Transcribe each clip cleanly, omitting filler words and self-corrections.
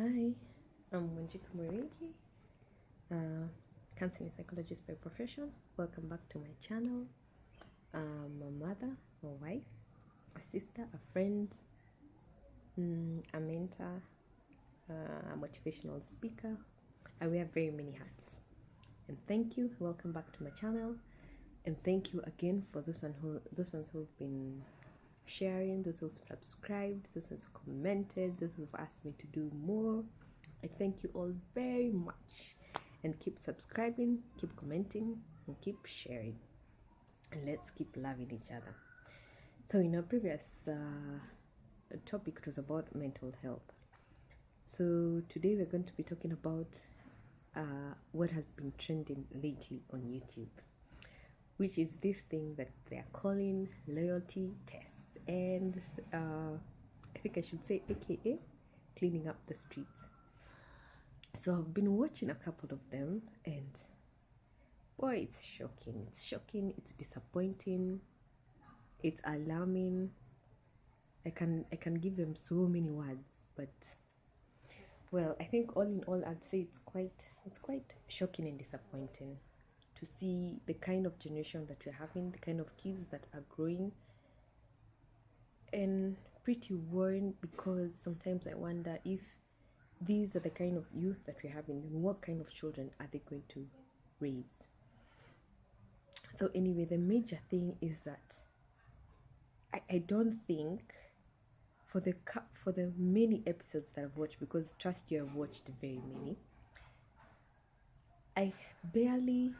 Hi, I'm Wanjiku Mwerigi, counseling psychologist by profession. Welcome back to my channel. I'm a mother, a wife, a sister, a friend, a mentor, a motivational speaker. I wear very many hats. And thank you. Welcome back to my channel. And thank you again for those ones who've been sharing, those who've subscribed, those who've commented, those who've asked me to do more. I thank you all very much, and keep subscribing, keep commenting, and keep sharing, and let's keep loving each other. So in our previous topic, it was about mental health. So today we're going to be talking about what has been trending lately on YouTube, which is this thing that they're calling loyalty tests. And I think I should say AKA cleaning up the streets. So I've been watching a couple of them, and boy, it's shocking, it's disappointing, it's alarming. I can give them so many words, but well, I think all in all I'd say it's quite shocking and disappointing to see the kind of generation that we're having, the kind of kids that are growing, and pretty worrying, because sometimes I wonder if these are the kind of youth that we're having, then what kind of children are they going to raise? So anyway, the major thing is that I don't think for the many episodes that I've watched, because trust you, I've watched very many, I barely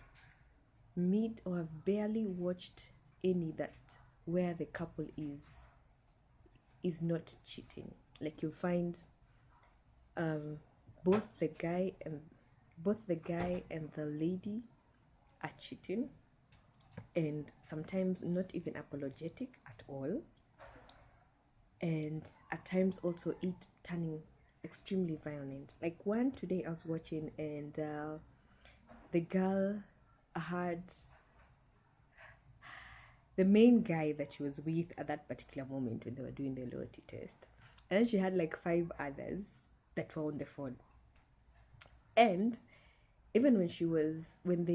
meet or have barely watched any that where the couple is not cheating. Like you'll find both the guy and the lady are cheating, and sometimes not even apologetic at all, and at times also it turning extremely violent. Like one today I was watching, and the girl had the main guy that she was with at that particular moment when they were doing the loyalty test, and then she had like 5 others that were on the phone. And even when she was when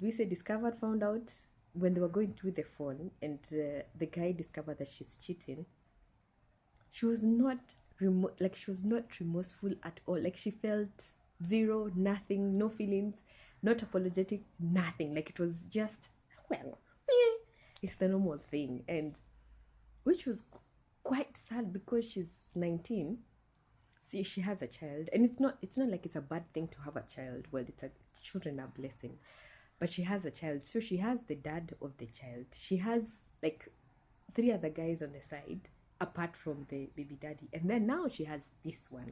we say discovered, found out, when they were going through the phone, and the guy discovered that she's cheating, she was not remorseful at all. Like she felt zero, nothing, no feelings, not apologetic, nothing. Like it was just, well, it's the normal thing. And which was quite sad, because she's 19. See, she has a child, and it's not like it's a bad thing to have a child. Well, children are a blessing, but she has a child, so she has the dad of the child. She has like 3 other guys on the side apart from the baby daddy, and then now she has this one.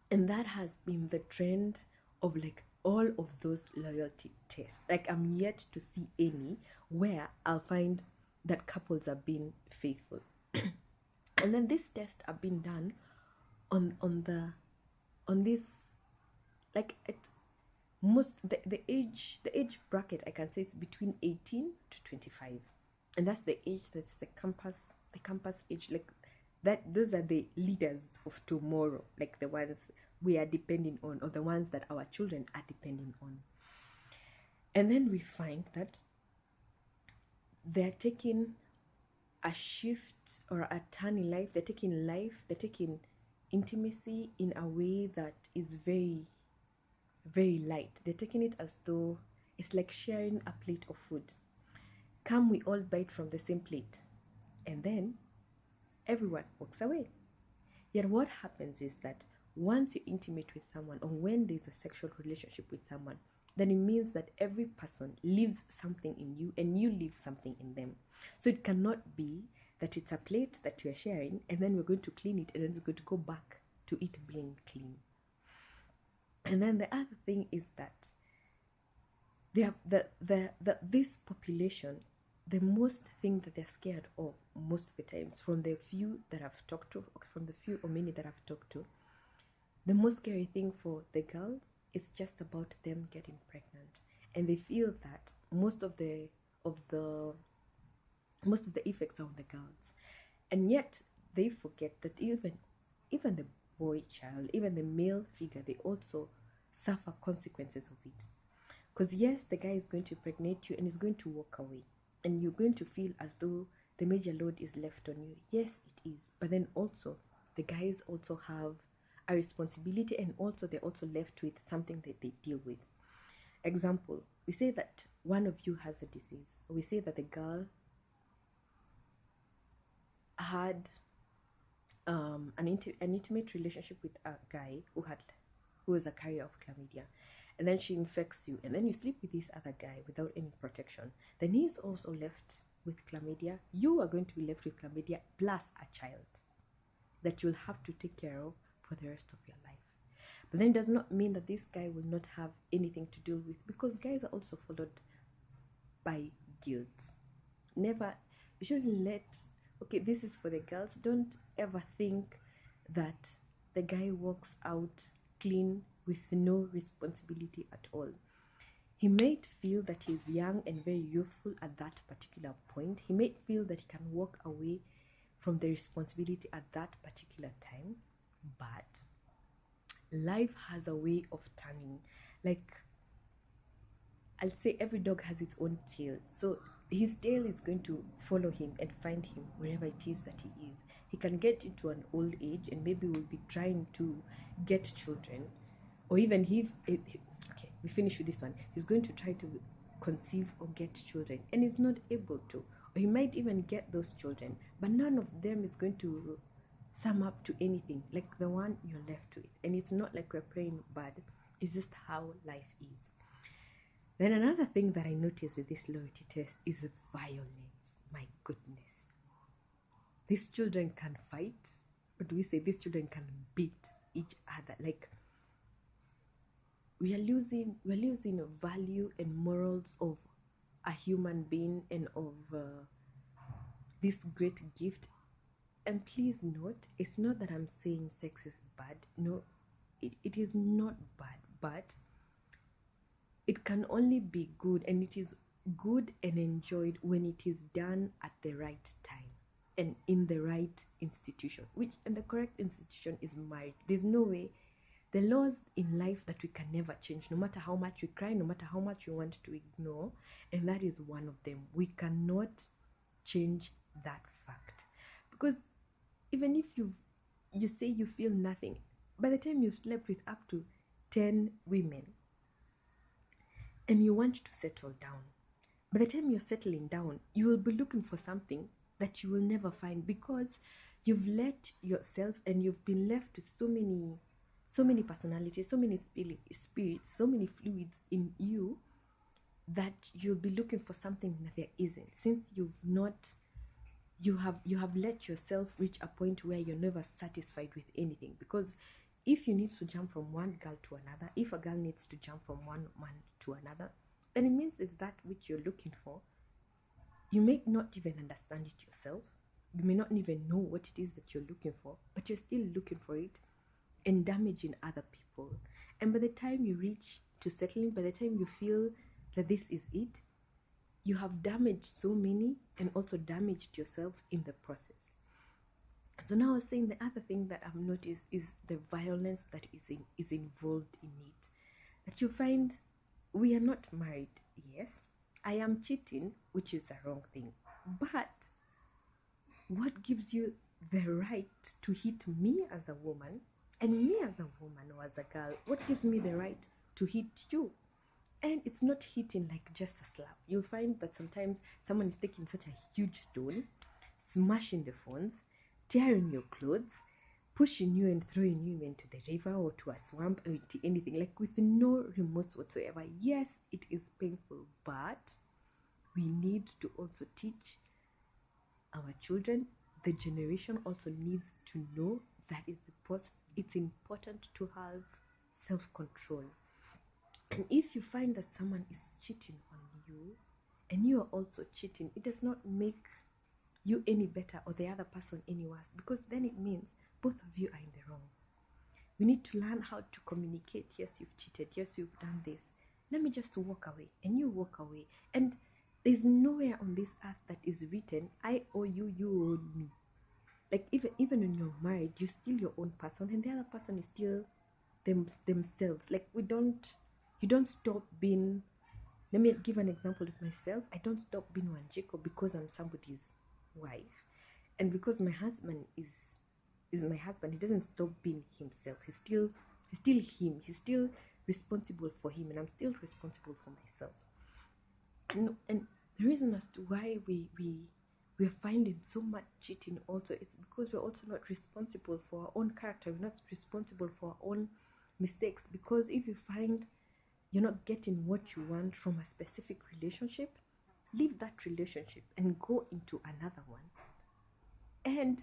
And that has been the trend of like all of those loyalty tests. Like I'm yet to see any where I'll find that couples are being faithful. And then these tests are being done on this, like the age bracket, I can say it's between 18 to 25, and that's the age that's the campus age. Like that, those are the leaders of tomorrow, like the ones we are depending on, or the ones that our children are depending on. And then we find that they're taking a shift or a turn in life. They're taking intimacy in a way that is very, very light. They're taking it as though it's like sharing a plate of food. Come, we all bite from the same plate, and then everyone walks away. Yet what happens is that once you intimate with someone, or when there's a sexual relationship with someone, then it means that every person leaves something in you, and you leave something in them. So it cannot be that it's a plate that you're sharing, and then we're going to clean it, and then it's going to go back to it being clean. And then the other thing is that they have this population, the most thing that they're scared of most of the times, from the few that I've talked to, from the few or many that I've talked to, the most scary thing for the girls is just about them getting pregnant. And they feel that most of the effects are on the girls, and yet they forget that even even the boy child, even the male figure, they also suffer consequences of it. Because yes, the guy is going to impregnate you and is going to walk away, and you're going to feel as though the major load is left on you. Yes, it is. But then also, the guys also have a responsibility, and also they're also left with something that they deal with. Example, we say that one of you has a disease. We say that the girl had an intimate relationship with a guy who was a carrier of chlamydia, and then she infects you, and then you sleep with this other guy without any protection. Then he's also left with chlamydia. You are going to be left with chlamydia plus a child that you'll have to take care of for the rest of your life. But then it does not mean that this guy will not have anything to deal with, because guys are also followed by guilt. Never, you shouldn't let, okay, this is for the girls, don't ever think that the guy walks out clean with no responsibility at all. He might feel that he's young and very youthful at that particular point. He might feel that he can walk away from the responsibility at that particular time, but life has a way of turning. Like, I'll say every dog has its own tail. So his tail is going to follow him and find him wherever it is that he is. He can get into an old age and maybe will be trying to get children, or even okay, we finish with this one. He's going to try to conceive or get children and is not able to. Or he might even get those children, but none of them is going to sum up to anything like the one you're left with. And it's not like we're praying bad, it's just how life is. Then another thing that I noticed with this loyalty test is violence. My goodness. These children can fight, or do we say these children can beat each other? Like, we are losing value and morals of a human being and of this great gift. And please note, it's not that I'm saying sex is bad. No, it is not bad, but it can only be good, and it is good and enjoyed when it is done at the right time and in the right institution, and the correct institution is marriage. There's no way. The laws in life that we can never change, no matter how much we cry, no matter how much we want to ignore, and that is one of them. We cannot change that fact, because even if you say you feel nothing, by the time you've slept with up to 10 women and you want to settle down, by the time you're settling down, you will be looking for something that you will never find, because you've let yourself, and you've been left with so many personalities, so many spirits, so many fluids in you, that you'll be looking for something that there isn't, since you have let yourself reach a point where you're never satisfied with anything. Because if you need to jump from one girl to another, if a girl needs to jump from one man to another, then it means it's that which you're looking for. You may not even understand it yourself. You may not even know what it is that you're looking for, but you're still looking for it and damaging other people. And by the time you reach to settling, by the time you feel that this is it, you have damaged so many and also damaged yourself in the process. So now I was saying, the other thing that I've noticed is the violence that is involved in it. That you find, we are not married, yes, I am cheating, which is a wrong thing. But what gives you the right to hit me as a woman, and me as a woman or as a girl? What gives me the right to hit you? And it's not hitting like just a slap. You'll find that sometimes someone is taking such a huge stone, smashing the phones, tearing your clothes, pushing you and throwing you into the river or to a swamp or to anything, like with no remorse whatsoever. Yes, it is painful, but we need to also teach our children. The generation also needs to know that it's important to have self-control. And if you find that someone is cheating on you and you are also cheating, it does not make you any better or the other person any worse, because then it means both of you are in the wrong. We need to learn how to communicate. Yes, you've cheated. Yes, you've done this. Let me just walk away, and you walk away. And there's nowhere on this earth that is written, I owe you, you owe me. Like even when you're married, you're still your own person, and the other person is still themselves. Like you don't stop being. Let me give an example of myself. I don't stop being Wanjiko because I'm somebody's wife, and because my husband is my husband. He doesn't stop being himself. He's still him. He's still responsible for him, and I'm still responsible for myself. And the reason as to why we're finding so much cheating also, it's because we're also not responsible for our own character. We're not responsible for our own mistakes. Because if you find you're not getting what you want from a specific relationship, leave that relationship and go into another one. And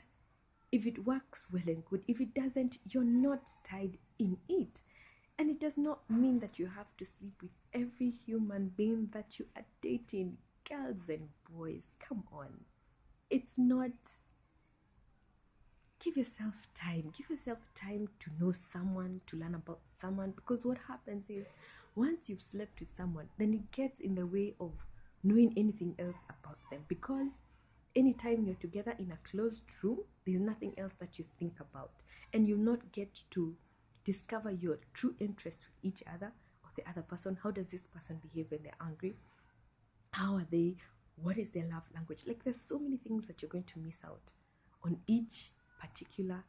if it works, well and good. If it doesn't, you're not tied in it. And it does not mean that you have to sleep with every human being that you are dating. Girls and boys, come on. It's not. Give yourself time. Give yourself time to know someone, to learn about someone. Because what happens is, once you've slept with someone, then it gets in the way of knowing anything else about them. Because anytime you're together in a closed room, there's nothing else that you think about. And you not get to discover your true interest with each other or the other person. How does this person behave when they're angry? How are they? What is their love language? Like, there's so many things that you're going to miss out on each particular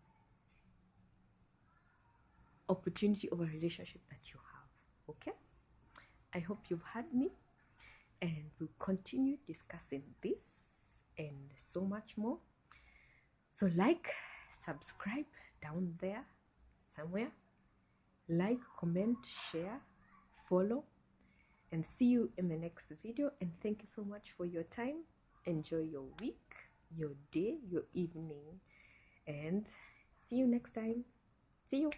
opportunity of a relationship that you have. Okay? I hope you've heard me, and we'll continue discussing this and so much more. So subscribe down there somewhere. Like, comment, share, follow, and see you in the next video. And thank you so much for your time. Enjoy your week, your day, your evening, and see you next time. See you.